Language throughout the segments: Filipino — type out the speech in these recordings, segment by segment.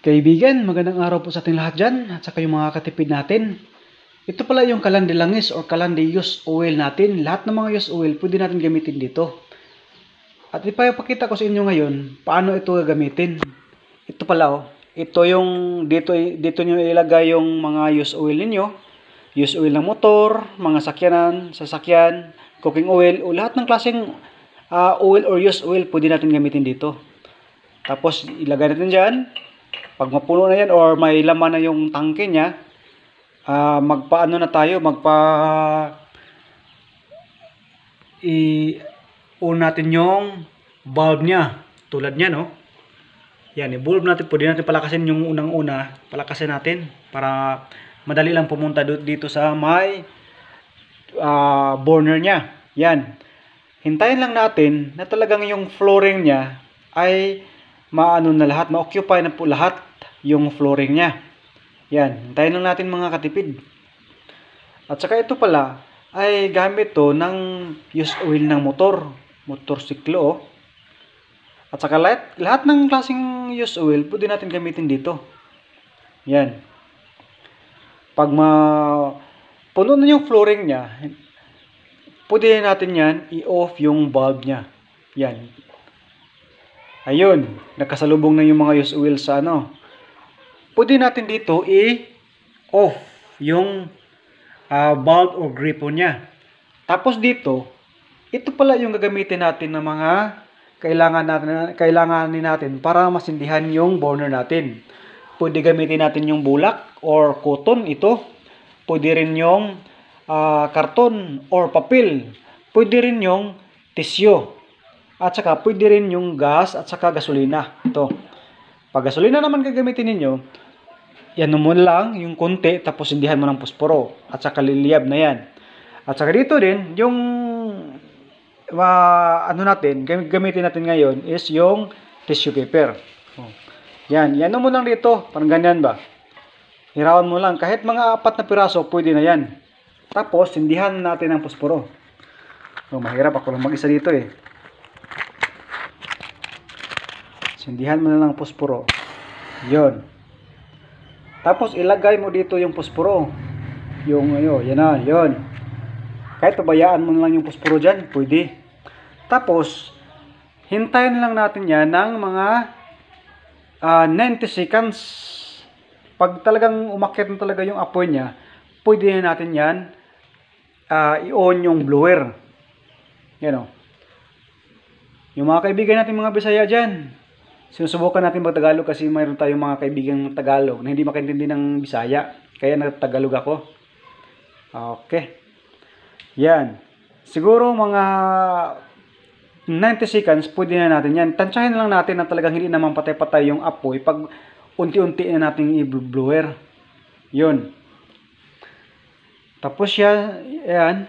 Kaibigan, magandang araw po sa ating lahat dyan at saka yung mga katipid natin. Ito pala yung kalandilangis or kalandi use oil natin. Lahat ng mga use oil pwede natin gamitin dito. At ipapakita ko sa inyo ngayon paano ito gagamitin. Ito pala ito yung dito niyo ilagay yung mga use oil niyo. Use oil ng motor, mga sasakyan, cooking oil o lahat ng klaseng oil or use oil pwede natin gamitin dito. Tapos ilagay natin dyan. Pag mapuno na yan or may laman na yung tangke niya, magpaano na tayo, i-on natin yung bulb niya. Tulad niya, no? Yan, i-bulb natin. Pwede natin palakasin yung unang-una. Palakasin natin para madali lang pumunta dito sa may burner niya. Yan. Hintayin lang natin na talagang yung flooring niya ay maano na lahat, ma-occupy na po lahat yung flooring niya. Yan, hintayin lang natin mga katipid. At saka ito pala ay gamit to ng use oil ng motorsiklo. At saka lahat ng klaseng use oil pwede natin gamitin dito. Yan. Pag puno na yung flooring niya, pwede natin yan i-off yung bulb niya. Yan. Ayun, nakasalubong na yung mga use oil sa Pwede natin dito i-off yung bulb o gripo niya. Tapos dito, ito pala yung gagamitin natin ng mga kailanganin natin para masindihan yung burner natin. Pwede gamitin natin yung bulak or cotton ito. Pwede rin yung karton or papel. Pwede rin yung tissue. At saka pwede rin yung gas at saka gasolina. Ito. Pag gasolina naman gagamitin ninyo, yan mo lang yung konti tapos sindihan mo ng posporo. At saka liliyab na yan. At saka dito din, yung gamitin natin ngayon is yung tissue paper. Yan. Yan mo lang dito. Parang ganyan ba? Hirawan mo lang. Kahit mga 4 na piraso, pwede na yan. Tapos, sindihan natin ng posporo. Mahirap ako lang mag-isa dito eh. Sindihan mo na lang posporo. Yon. Tapos ilagay mo dito yung posporo. Yan na, yon. Kahit pabayaan mo na lang yung posporo dyan, pwede. Tapos, hintayin lang natin yan ng mga 90 seconds. Pag talagang umakyat na talaga yung apoy niya, pwede na natin yan i-on yung blower. Yan o. Yung mga kaibigan natin mga Bisaya dyan, sinusubukan natin mag-Tagalog kasi mayroon tayong mga kaibigang Tagalog na hindi makaintindi ng Bisaya. Kaya nag-Tagalog ako. Okay. Yan. Siguro mga 90 seconds, pwede na natin yan. Tansyahin lang natin na talagang hindi naman patay-patay yung apoy pag unti-unti na natin i-blower. Yun. Tapos yan.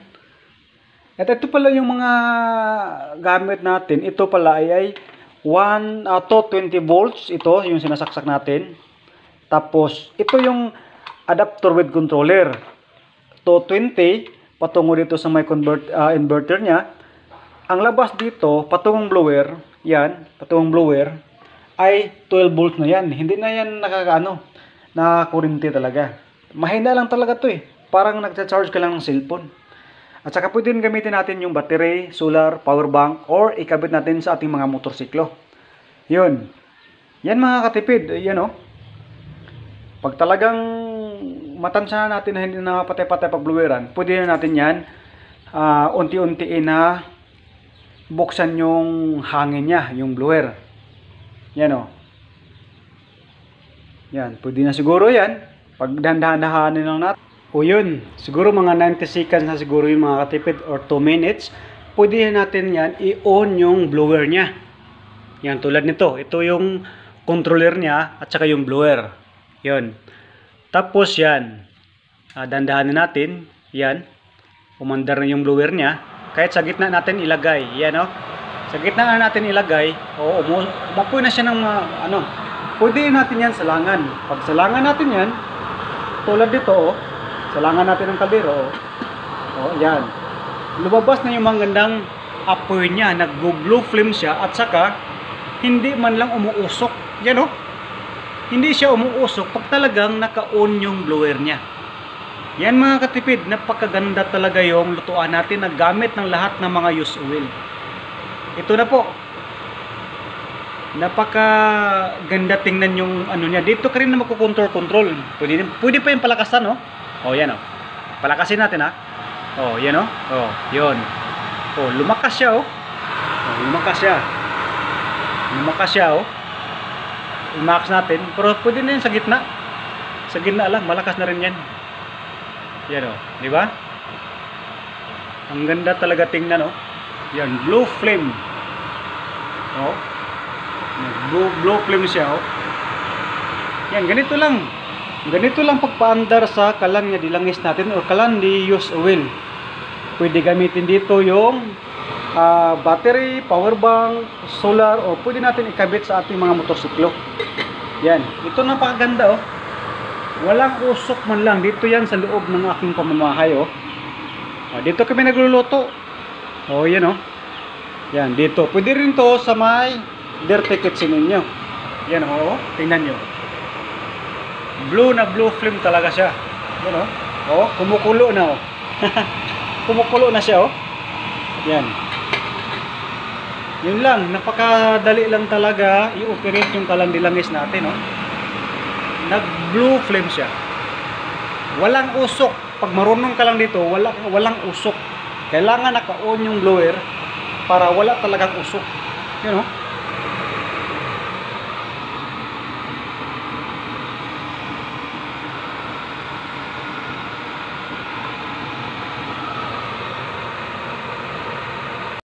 At ito pala yung mga gamit natin. Ito pala ay 220 volts, ito yung sinasaksak natin. Tapos ito yung adapter with controller. 220 patungo dito sa may inverter niya. Ang labas dito patungong blower, yan, patungong blower ay 12 volts na yan. Hindi na yan na kuryente talaga. Mahina lang talaga to eh. Parang nagcha-charge ka lang ng cellphone. At saka pwede rin gamitin natin yung battery, solar, power bank, or ikabit natin sa ating mga motorsiklo. Yun. Yan mga katipid. Yan o. Pag talagang matansya natin na hindi na patay-patay pag-bloweran, pwede na natin yan unti-unti na buksan yung hangin niya, yung blower. Yan o. Yan. Pwede na siguro yan. Pag dahan-dahanin lang natin. O yun, siguro mga 90 seconds na siguro yung mga katipid or 2 minutes, pwede natin yan i-on yung blower niya. Yan, tulad nito. Ito yung controller niya at saka yung blower. Yun. Tapos yan, dandahanin natin. Yan. Umandar na yung blower niya. Kahit sa gitna natin ilagay. Yan o. Sa gitna natin ilagay, umapoy na siya ng pwede natin yan salangan. Pag salangan natin yan, tulad dito o. Salangan natin ang kaldero. Yan. Lumabas na yung magandang apoy niya. Nag-glow flame siya at saka hindi man lang umuusok. Yan o. hindi siya umuusok pag talagang naka-on yung blower niya. Yan mga katipid, napakaganda talaga yung lutuan natin na gamit ng lahat ng mga used oil. Ito na po. Napakaganda tingnan yung ano niya. Dito ka rin na makukontrol. Pwede pa yung palakasan, oh. Oh, yan, oh. Palakasin natin, ha. Oh, yan, oh. Oh, yun. Oh, lumakas siya, oh. Oh, lumakas siya. Lumakas siya, oh. I-max natin. Pero pwede na yun sa gitna. Sa gitna lang, malakas na rin yan. Yan, oh. Di ba? Ang ganda talaga tingnan, oh. Yan, blue flame. Oh. Blue flame siya, oh. Yan, ganito lang. Ganito lang pagpaandar sa kalan nga dilangis natin o kalan di use oil. Pwede gamitin dito yung battery, power bank, solar, o pwede natin ikabit sa ating mga motorsiklo. Yan, ito napakaganda, oh. Walang usok man lang. Dito yan sa loob ng aking pamamahay, oh. Dito kami nagluluto. Oh, yan, oh. Yan, dito. Pwede rin to sa may dirty kitchen ninyo. Yan, oh. Tingnan nyo. Blue na blue flame talaga siya. Yan, oh. Oh, kumukulo na, oh. Kumukulo na siya, oh. Yan. Yun lang. Napakadali lang talaga i-operate yung kalandilangis natin, oh. Nag-blue flame siya. Walang usok. Pag marunong ka lang dito, walang usok. Kailangan naka-on yung blower para wala talagang usok. Yun, oh.